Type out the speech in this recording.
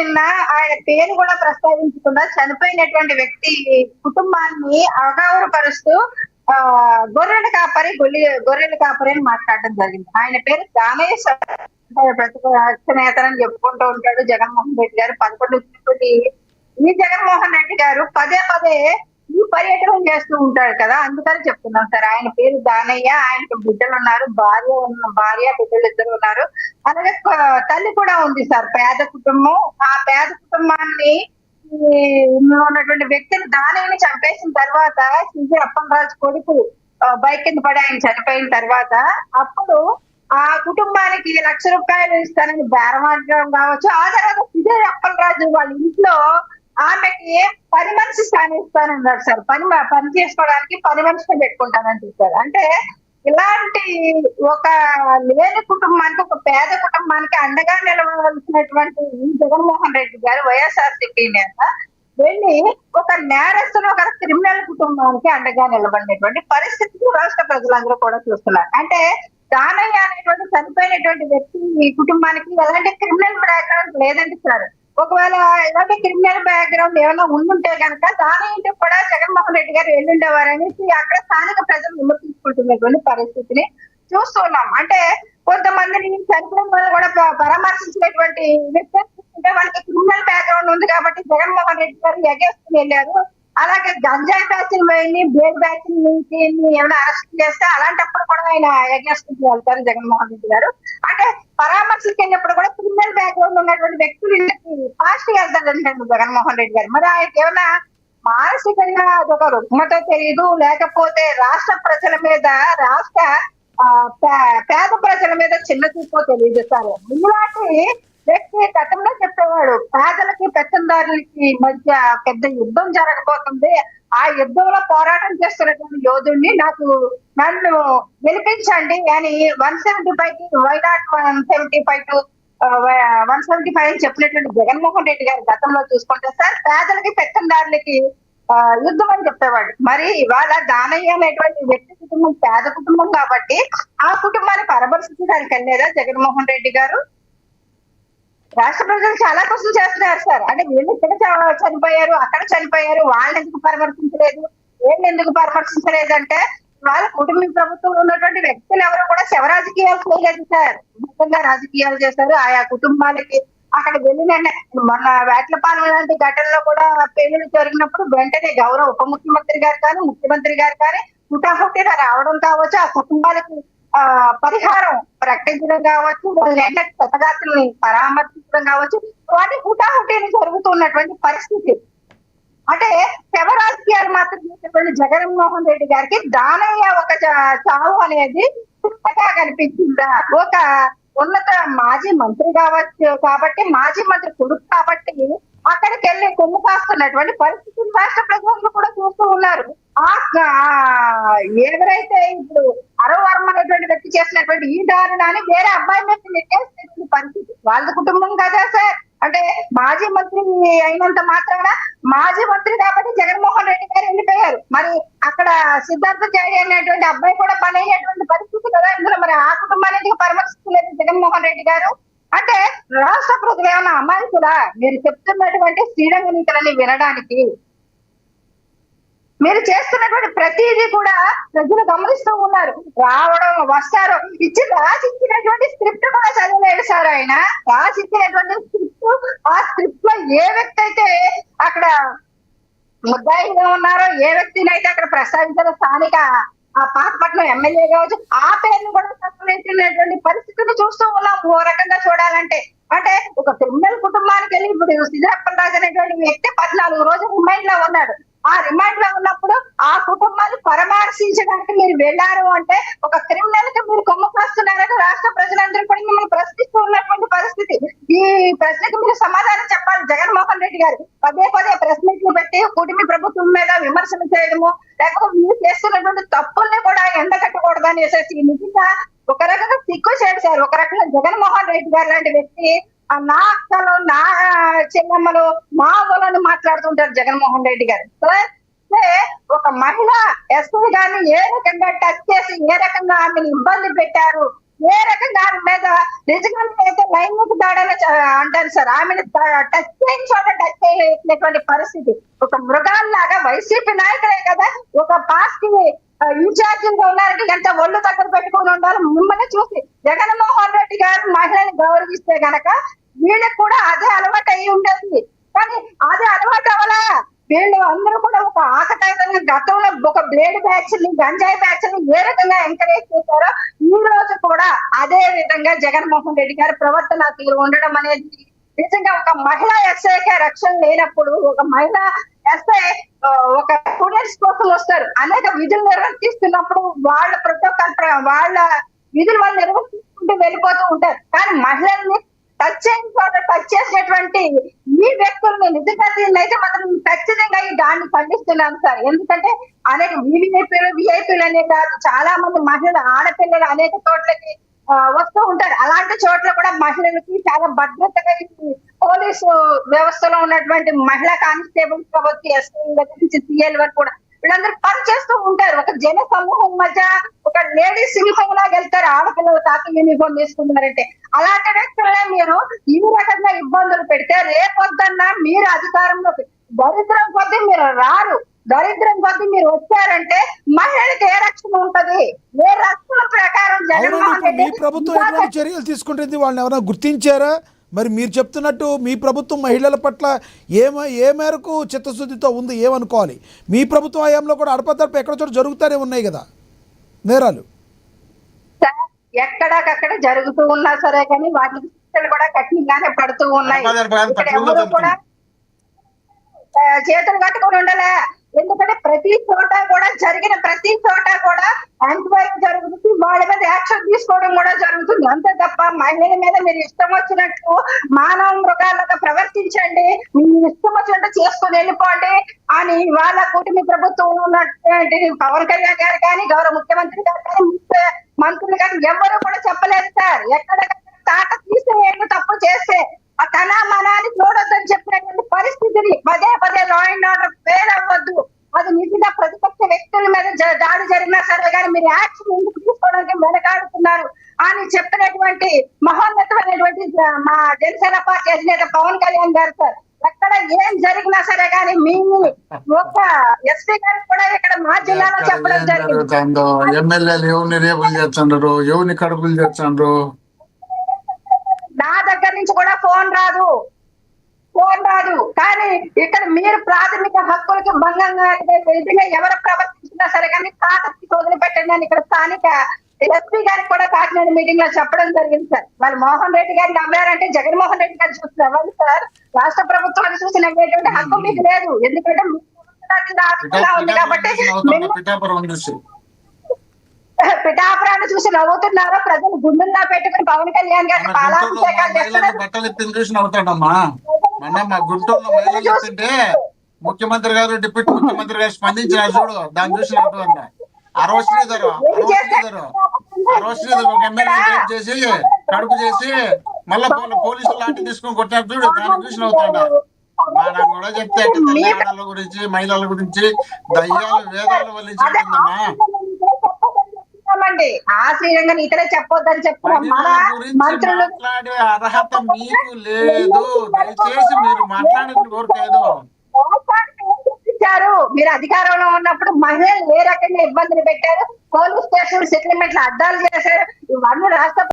నిన్న ఆయన పేరు కూడా ప్రస్తావించకుండా చనిపోయినటువంటి వ్యక్తి కుటుంబాన్ని అగౌరవపరుస్తూ ఆ గొర్రెల కాపరి అని మాట్లాడడం జరిగింది. ఆయన పేరు దానేష్ ప్రతిపక్ష నేతని చెప్పుకుంటూ ఉంటాడు జగన్మోహన్ రెడ్డి గారు. 11 వచ్చినటువంటి ఈ జగన్మోహన్ రెడ్డి గారు పదే పదే ఈ పర్యటన చేస్తూ ఉంటాడు కదా, అందుకని చెప్తున్నాం సార్. ఆయన పేరు దానయ్య, ఆయనకు బిడ్డలు ఉన్నారు, భార్య బిడ్డలు ఇద్దరు ఉన్నారు. అలాగే తల్లి కూడా ఉంది సార్, పేద కుటుంబం. ఆ పేద కుటుంబాన్ని ఇందులో ఉన్నటువంటి వ్యక్తిని దానయ్యని చంపేసిన తర్వాత సిజి అప్పలరాజు కొడుకు బైక్ కింద పడి ఆయన చనిపోయిన తర్వాత అప్పుడు ఆ కుటుంబానికి ₹1,00,000 ఇస్తానని బేరమాడడం కావచ్చు. ఆ తర్వాత సిజి అప్పలరాజు వాళ్ళ ఇంట్లో ఆమెకి పని మనిషి స్థానం ఇస్తానన్నారు సార్. పని చేసుకోవడానికి పని మనిషిని పెట్టుకుంటానని చెప్పారు. అంటే ఇలాంటి ఒక లేని కుటుంబానికి, ఒక పేద కుటుంబానికి అండగా నిలవలసినటువంటి ఈ జగన్మోహన్ రెడ్డి గారు వైఎస్ఆర్సీపీ నేత వెళ్ళి ఒక నేరస్తులు, ఒక క్రిమినల్ కుటుంబానికి అండగా నిలబడినటువంటి పరిస్థితిని రాష్ట్ర ప్రజలందరూ కూడా చూస్తున్నారు. అంటే దానయ్య అనేటువంటి చనిపోయినటువంటి వ్యక్తి ఈ కుటుంబానికి ఎలాంటి క్రిమినల్ బ్యాక్గ్రౌండ్ లేదండి సార్. ఒకవేళ ఎలాంటి క్రిమినల్ బ్యాక్గ్రౌండ్ ఏమైనా ఉండుంటే కనుక దాని ఇంటికి కూడా జగన్మోహన్ రెడ్డి గారు వెళ్ళుండేవారనేసి అక్కడ స్థానిక ప్రజలు విమర్శించుకుంటున్నటువంటి పరిస్థితిని చూస్తున్నాం. అంటే కొంతమందిని చనిపోయిన వాళ్ళు కూడా పరామర్శించినటువంటి వ్యక్తి అంటే వాళ్ళకి క్రిమినల్ బ్యాక్గ్రౌండ్ ఉంది కాబట్టి జగన్మోహన్ రెడ్డి గారు ఎగేసుకుని వెళ్ళారు. అలాగే గంజాయి బ్యాచ్లు పోయి బేర్ బ్యాచ్ నుంచి ఏమైనా అరెస్ట్ చేస్తే అలాంటప్పుడు కూడా ఆయన ఎగేసుకుంటూ వెళ్తారు జగన్మోహన్ రెడ్డి గారు. అంటే పరామర్శకు వెళ్ళినప్పుడు కూడా క్రిమినల్ బ్యాక్గ్రౌండ్ ఉన్నటువంటి వ్యక్తులు ఇంటికి ఫాస్ట్ వెళ్తారంటే జగన్మోహన్ రెడ్డి గారు. మరి ఆయనకి ఏమైనా మానసికంగా అదొక రుగ్మత తెలియదు, లేకపోతే రాష్ట్ర ప్రజల మీద, రాష్ట్ర పేద ప్రజల మీద చిన్న చూపో తెలియదు సార్. ఇలాంటి వ్యక్తి గతంలో చెప్పేవాడు పేదలకి పెత్తందారులకి మధ్య పెద్ద యుద్ధం జరగబోతుంది, ఆ యుద్ధంలో పోరాటం చేస్తున్నటువంటి యోధుడిని నన్ను గెలిపించండి అని 175 వై నాట్ 175 టు 175 అని చెప్పినటువంటి జగన్మోహన్ రెడ్డి గారు గతంలో చూసుకుంటే సార్ పేదలకి పెత్తందారులకి యుద్ధం అని చెప్పేవాడు. మరి ఇవాళ దానయ్య అనేటువంటి వ్యక్తి కుటుంబం పేద కుటుంబం కాబట్టి ఆ కుటుంబాన్ని పరామర్శించడానికి వెళ్ళలేదా జగన్మోహన్ రెడ్డి గారు? రాష్ట్ర ప్రజలు చాలా క్వశ్చన్ చేస్తున్నారు సార్. అంటే వీళ్ళు ఇక్కడ చనిపోయారు, అక్కడ చనిపోయారు, వాళ్ళని ఎందుకు పరామర్శించలేదు, వీళ్ళు ఎందుకు పరామర్శించలేదు అంటే వాళ్ళ కుటుంబ ప్రభుత్వంలో ఉన్నటువంటి వ్యక్తులు ఎవరు కూడా శవ రాజకీయాలు చేయలేదు సార్. ముఖ్యంగా రాజకీయాలు చేశారు. ఆయా కుటుంబాలకి అక్కడ వెళ్ళిన మొన్న వేట్లపాలెం లాంటి ఘటనలో కూడా పెళ్లిలు జరిగినప్పుడు వెంటనే గౌరవ ఉప ముఖ్యమంత్రి గారు కానీ, ముఖ్యమంత్రి గారు కానీ హుటాహుటిన రావడం కావచ్చు, ఆ కుటుంబాలకు పరిహారం ప్రకటించడం కావచ్చు, వాళ్ళ క్షతగాత్రుల్ని పరామర్శించడం కావచ్చు, వాటి హుటాహుటిని జరుగుతున్నటువంటి పరిస్థితి. అంటే శవ రాజకీయాలు మాత్రం చేసేటువంటి జగన్మోహన్ రెడ్డి గారికి దానయ్య ఒక చావు అనేది చిన్నగా కనిపించిందా? ఒక ఉన్నత మాజీ మంత్రి కావచ్చు కాబట్టి, మాజీ మంత్రి కొడుకు కాబట్టి అక్కడికి వెళ్ళి కొమ్ము కాస్తున్నటువంటి పరిస్థితులు రాష్ట్ర ప్రజలు కూడా చూస్తూ ఉన్నారు. ఎవరైతే ఇప్పుడు అరవర్మ అనేటువంటి వ్యక్తి చేసినటువంటి ఈ దారుణాన్ని వేరే అబ్బాయి మీద నెట్టేసినటువంటి పరిస్థితి వాళ్ళ కుటుంబం కదా సార్. అంటే మాజీ మంత్రి అయినంత మాత్రాన మాజీ మంత్రి కాబట్టి జగన్మోహన్ రెడ్డి గారు వెళ్ళిపోయారు. మరి అక్కడ సిద్ధార్థ జాయి అనేటువంటి అబ్బాయి కూడా పని అయినటువంటి పరిస్థితి కదా. ఇందులో మరి ఆ కుటుంబానికి పరామర్శించలేదు జగన్మోహన్ రెడ్డి గారు. అంటే రాష్ట్ర ప్రజలు ఏమైనా అమాయకులా? మీరు చెప్తున్నటువంటి శ్రీరంగ నీతులని వినడానికి మీరు చేస్తున్నటువంటి ప్రతిదీ కూడా ప్రజలు గమనిస్తూ ఉన్నారు. రావడం వస్తారు, రాసిచ్చినటువంటి స్క్రిప్ట్ కూడా చదివలేడు సార్ ఆయన. రాసిచ్చినటువంటి స్క్రిప్ట్, ఆ స్క్రిప్ట్ లో ఏ వ్యక్తి అయితే అక్కడ ముద్దాయిగా ఉన్నారో, ఏ వ్యక్తిని అయితే అక్కడ ప్రస్తావించారో, స్థానిక ఆ పాతపట్నం ఎమ్మెల్యే కావచ్చు, ఆ పేరును కూడా ప్రస్తావించినటువంటి పరిస్థితిని చూస్తూ ఉన్నాం. ఓ రకంగా చూడాలంటే అంటే ఒక క్రిమినల్ కుటుంబానికి వెళ్ళి ఇప్పుడు సిజి అప్పలరాజు అనేటువంటి వ్యక్తి 14 రోజులు రిమైండ్ లో ఉన్నాడు. ఆ రిమాండ్ లో ఉన్నప్పుడు ఆ కుటుంబాన్ని పరామర్శించడానికి మీరు వెళ్ళారు అంటే ఒక క్రిమినల్ కి మీరు కొమ్ము కాస్తున్నారని రాష్ట్ర ప్రజలందరూ కూడా మిమ్మల్ని ప్రశ్నిస్తూ ఉన్నటువంటి పరిస్థితి. ఈ ప్రశ్నకు మీరు సమాధానం చెప్పాలి జగన్మోహన్ రెడ్డి గారు. పదే పదే ప్రెస్ మీట్లు పెట్టి కుటుంబ ప్రభుత్వం మీద విమర్శలు చేయడము, లేకపోతే మీరు చేస్తున్నటువంటి తప్పుల్ని కూడా ఎండకట్టకూడదు అనేసి నిజంగా ఒక రకంగా సిగ్గు చేశారు. ఒక రకంగా జగన్మోహన్ రెడ్డి గారు లాంటి వ్యక్తి నా అక్కలు, నా చెల్లమ్మలు, మా వాళ్ళని మాట్లాడుతుంటారు జగన్మోహన్ రెడ్డి గారు. ఒక మహిళ ఎస్ఐ గారిని ఏ రకంగా టచ్ చేసి ఏ రకంగా ఆమెను ఇబ్బంది పెట్టారు, ఏ రకంగా ఆమె మీద నిజంగా అయితే లైంగిక దాడని అంటారు సార్. ఆమెను టచ్ చేయని చోట టచ్ చేయలేనటువంటి పరిస్థితి. ఒక మృగాల్లాగా వైసీపీ నాయకులే కదా, ఒక పార్టీ ఇన్ఛార్జిగా ఉన్నారంటే ఎంత ఒళ్ళు దగ్గర పెట్టుకొని ఉండాలి. మిమ్మల్ని చూసి జగన్మోహన్ రెడ్డి గారు మహిళని గౌరవిస్తే గనక వీళ్ళకి కూడా అదే అలవాటు అయ్యి ఉండేది. కానీ అదే అలవాటు అవ్వలా. వీళ్ళు అందరూ కూడా ఒక ఆకతాయితంగా గతంలో ఒక బ్లేడ్ బ్యాచ్ ని, గంజాయి బ్యాచ్ ని ఏ రకంగా ఎంకరేజ్ చేశారో ఈ రోజు కూడా అదే విధంగా జగన్మోహన్ రెడ్డి గారి ప్రవర్తన తీరు ఉండడం అనేది నిజంగా ఒక మహిళా ఎస్ఐకే రక్షణ లేనప్పుడు, ఒక మహిళా ఎస్ఐ ఒక స్టూడెంట్స్ కోసం వస్తారు, అనేక విధులు నిర్వర్తిస్తున్నప్పుడు వాళ్ళ ప్రోటోకాల్ వాళ్ళ విధులు వాళ్ళు నిర్వర్తించుకుంటూ వెళ్ళిపోతూ ఉంటారు. కానీ మహిళల్ని టచ్ టచ్ చేసినటువంటి ఈ వ్యక్తుల్ని నిజంగా దీన్నైతే మాత్రం ఖచ్చితంగా దాన్ని ఖండిస్తున్నాను సార్. ఎందుకంటే అనేక విఐపీలు అనే కాదు, చాలా మంది మహిళలు ఆడపిల్లలు అనేక చోట్లకి వస్తూ ఉంటారు. అలాంటి చోట్ల కూడా మహిళలకి చాలా భద్రతగా పోలీసు వ్యవస్థలో ఉన్నటువంటి మహిళా కానిస్టేబుల్స్ కావచ్చు, ఎస్ఐ నుంచి సిఎల్ వరకు కూడా వీళ్ళందరూ పని చేస్తూ ఉంటారు. ఒక జన సమూహం మధ్య ఒక లేడీ సింహంలాగా వెళ్తారు ఆడపిల్లలు తాత యూనిఫామ్ వేసుకున్నారంటే. అలాంటి వ్యక్తులనే మీరు ఈ రకంగా ఇబ్బందులు పెడితే రేపొద్దన్నా మీరు అధికారంలోకి దరిద్రం కొద్దీ మీరు రారు. దరిద్రం కొద్దీ మీరు వచ్చారంటే మహిళలకు ఏ రక్షణ ఉంటది? ఏ రక్షణ ప్రకారం జగన్మోహన్ రెడ్డి మీ ప్రభుత్వం ఎటువంటి చర్యలు తీసుకుంటుంది? వాళ్ళని ఎవరైనా గుర్తించారా? మరి మీరు చెప్తున్నట్టు మీ ప్రభుత్వం మహిళల పట్ల ఏ మేరకు చిత్తశుద్ధితో ఉంది, ఏమనుకోవాలి? మీ ప్రభుత్వ హయాంలో కూడా అడపదడప ఎక్కడ చోట జరుగుతూనే ఉన్నాయి కదా నేరాలు. ఎక్కడికక్కడ జరుగుతూ ఉన్నా సరే కానీ వాటికి శిక్షలు కూడా కఠినంగానే పడుతూ ఉన్నాయి. ఇక్కడ ఎవరు కూడా చేతులు కట్టుకొని ఉండలే. ఎందుకంటే ప్రతి చోట కూడా జరిగిన ప్రతి చోట కూడా ఎంక్వైరీ జరుగుతుంది, వాళ్ళ మీద యాక్షన్ తీసుకోవడం కూడా జరుగుతుంది. అంతే తప్ప మహిళల మీద మీరు ఇష్టం వచ్చినట్టు మానవ మృగాలుగా ప్రవర్తించండి, మీరు ఇష్టం వచ్చినట్టు చేసుకుని వెళ్ళిపోండి అని వాళ్ళ కూటమి ప్రభుత్వం ఉన్నటువంటి పవన్ కళ్యాణ్ గారు కానీ, గౌరవ ముఖ్యమంత్రి గారు కానీ, మంత్రులు కానీ ఎవరు కూడా చెప్పలేదు సార్. ఎక్కడెక్కడ తాట తీసేయండి తప్పు చేస్తే ఆ తన మనాన్ని చూడొద్దని చెప్పినటువంటి పరిస్థితిని పదే పదే లా అండ్ ఆర్డర్ ఫెయిల్ అవ్వద్దు. అది నిజంగా ప్రతిపక్ష వ్యక్తుల మీద దాడి జరిగినా సరే కానీ మీరు యాక్షన్ ఎందుకు తీసుకోవడానికి వెనకాడుతున్నారు అని చెప్పినటువంటి మహోన్నతమైనటువంటి మా జనసేన పార్టీ అధినేత పవన్ కళ్యాణ్ గారు సార్. ఎక్కడ ఏం జరిగినా సరే కానీ మీ ఒక ఎస్పీ గారు కూడా ఇక్కడ మా జిల్లాలో చెప్పడం జరిగింది. ఎమ్మెల్యేలు ఎవరిని రేపులు చేస్తున్నారు, ఎవరిని కడుపులు చేస్తున్నారు. నా దగ్గర నుంచి కూడా ఫోన్ రాదు. కానీ ఇక్కడ మీరు ప్రాథమిక హక్కులకి భంగంగా విధంగా ఎవరు ప్రవర్తించినా సరే కానీ తాతకి వదిలిపెట్టండి అని ఇక్కడ స్థానిక ఎస్పీ గారికి కూడా కాకినాడ మీటింగ్ లో చెప్పడం జరిగింది సార్. వాళ్ళు మోహన్ రెడ్డి గారిని నమ్మారంటే జగన్మోహన్ రెడ్డి గారు చూసి నవ్వాలి సార్. రాష్ట్ర ప్రభుత్వాన్ని చూసి నవ్వేటువంటి హక్కు మీకు లేదు. ఎందుకంటే ఉంది కాబట్టి పిఠాపురాన్ని చూసి నవ్వుతున్నారో ప్రజలు గుండెల్లో పెట్టుకుని పవన్ కళ్యాణ్ గారిని బట్టలు ఎత్తిన చూసి నవ్వుతాడమ్మా. మొన్న మా గుంటూరులో మహిళలు ఎత్తుంటే ముఖ్యమంత్రి గారు, డిప్యూటీ ముఖ్యమంత్రి గారు స్పందించారు చూడు, దాన్ని చూసి నవ్వుతుందంట. అరవశ్రీధరు ఒక ఎమ్మెల్యే రేప్ చేసి కడుపు చేసి మళ్ళా పోలీసులు లాంటి తీసుకొని కొట్టారు చూడు, దాన్ని చూసి నవ్వుతాడు. మనం కూడా చెప్తే తల్లి ఆడల గురించి, మహిళల గురించి దయ్యాలు వేదాలు వల్లించుకుంటుందమ్మా. ఆశ్రయంగా ఇతరే చెప్పొద్దని మాట్లాడే అర్హత మీకు లేదు. దయచేసి మీరు మాట్లాడిన కోరుకేదో మీరు అధికారంలో ఉన్నప్పుడు మహిళలు ఏ రకంగా ఇబ్బందులు పెట్టారు, పోలీస్ స్టేషన్ సెటిల్మెంట్లు అడ్డాలు చేశారు, ఇవన్నీ రాష్ట్ర